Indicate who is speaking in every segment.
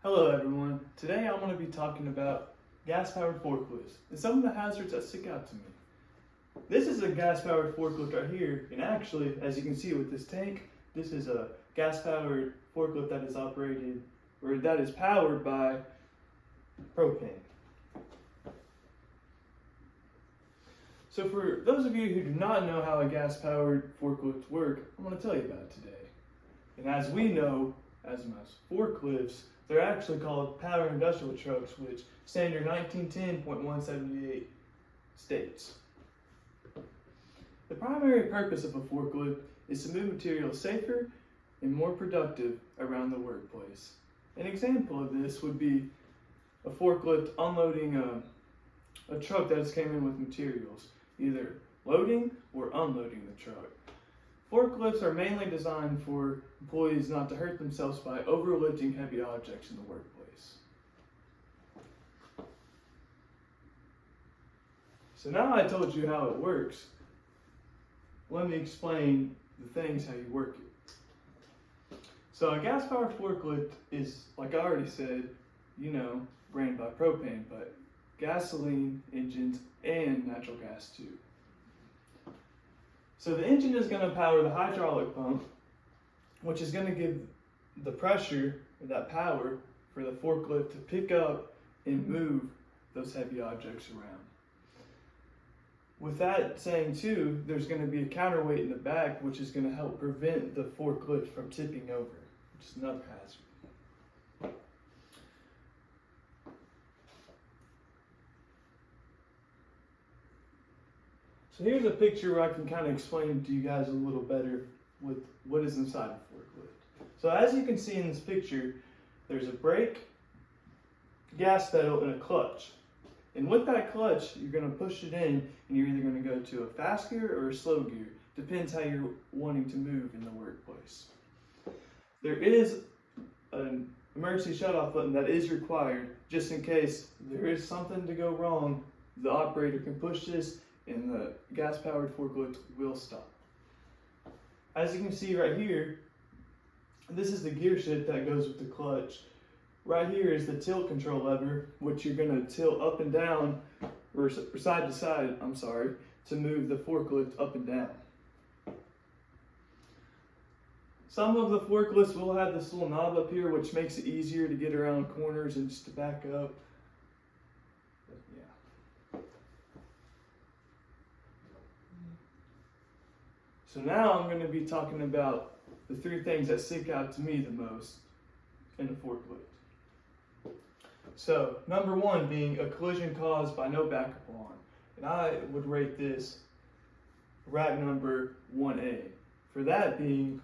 Speaker 1: Hello everyone. Today I'm going to be talking about gas-powered forklifts and some of the hazards that stick out to me. This is a gas-powered forklift right here, and actually, as you can see with this tank, this is a gas-powered forklift that is operated, or that is powered by propane. So for those of you who do not know how a gas-powered forklift work, I'm going to tell you about it today. And as we know, as most forklifts, they're actually called power industrial trucks, which standard 1910.178 states. The primary purpose of a forklift is to move materials safer and more productive around the workplace. An example of this would be a forklift unloading a truck that has came in with materials, either loading or unloading the truck. Forklifts are mainly designed for employees not to hurt themselves by overlifting heavy objects in the workplace. So now I told you how it works, let me explain the things how you work it. So a gas-powered forklift is, like I already said, ran by propane, but gasoline engines and natural gas too. So the engine is going to power the hydraulic pump, which is going to give the pressure, that power, for the forklift to pick up and move those heavy objects around. With that saying too, there's going to be a counterweight in the back, which is going to help prevent the forklift from tipping over, which is another hazard. So here's a picture where I can kind of explain to you guys a little better with what is inside a forklift. So as you can see in this picture, there's a brake, gas pedal, and a clutch. And with that clutch, you're going to push it in, and you're either going to go to a fast gear or a slow gear. Depends how you're wanting to move in the workplace. There is an emergency shut-off button that is required, just in case there is something to go wrong. The operator can push this, and the gas-powered forklift will stop. As you can see right here, this is the gear shift that goes with the clutch. Right here is the tilt control lever, which you're going to tilt up and down, or side to side, to move the forklift up and down. Some of the forklifts will have this little knob up here, which makes it easier to get around corners and just to back up. So now I'm going to be talking about the three things that stick out to me the most in a forklift. So number one being a collision caused by no backup alarm. And I would rate this rack number 1A. For that being,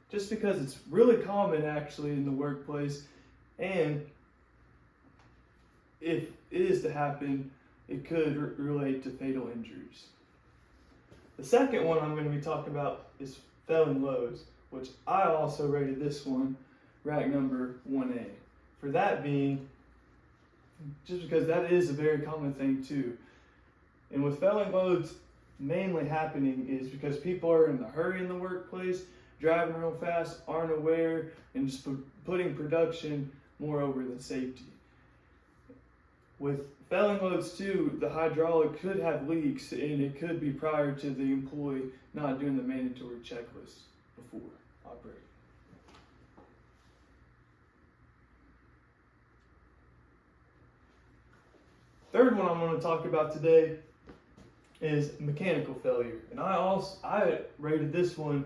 Speaker 1: just because it's really common actually in the workplace, and if it is to happen, it could relate to fatal injuries. The second one I'm going to be talking about is failing loads, which I also rated this one rack number 1A. For that being, just because that is a very common thing too. And with failing loads mainly happening is because people are in a hurry in the workplace, driving real fast, aren't aware, and just putting production more over than safety. With failing loads too, the hydraulic could have leaks, and it could be prior to the employee not doing the mandatory checklist before operating. Third one I'm going to talk about today is mechanical failure, and I rated this one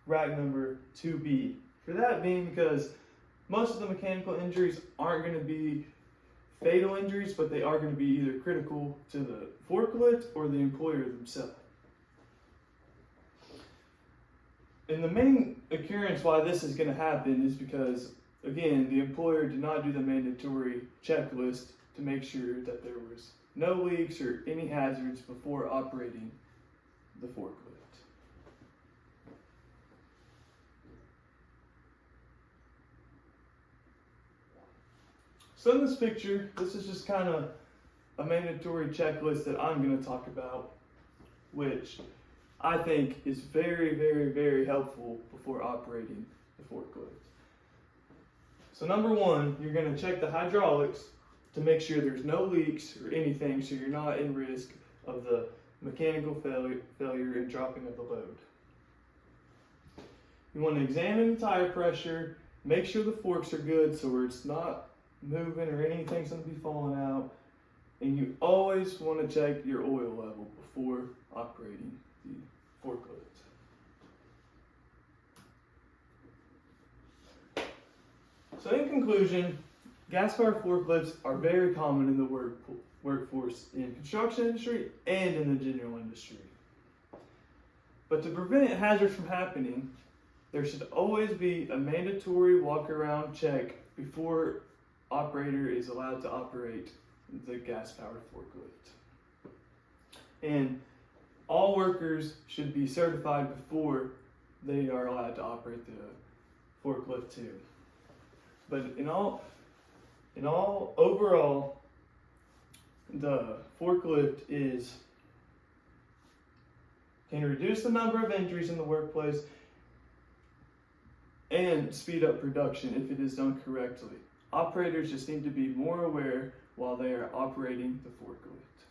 Speaker 1: rack number 2B. For that being because most of the mechanical injuries aren't going to be fatal injuries, but they are going to be either critical to the forklift or the employer themselves. And the main occurrence why this is going to happen is because, again, the employer did not do the mandatory checklist to make sure that there was no leaks or any hazards before operating the forklift. So in this picture, this is just kind of a mandatory checklist that I'm going to talk about, which I think is very, very, very helpful before operating the forklift. So number one, you're going to check the hydraulics to make sure there's no leaks or anything, so you're not in risk of the mechanical failure and dropping of the load. You want to examine the tire pressure, make sure the forks are good so it's not moving or anything's going to be falling out. And you always want to check your oil level before operating the forklift. So in conclusion, gas-powered forklifts are very common in the workforce in construction industry and in the general industry. But to prevent hazards from happening, there should always be a mandatory walk-around check before operator is allowed to operate the gas-powered forklift. And all workers should be certified before they are allowed to operate the forklift too. But overall, the forklift can reduce the number of injuries in the workplace and speed up production if it is done correctly. Operators just need to be more aware while they are operating the forklift.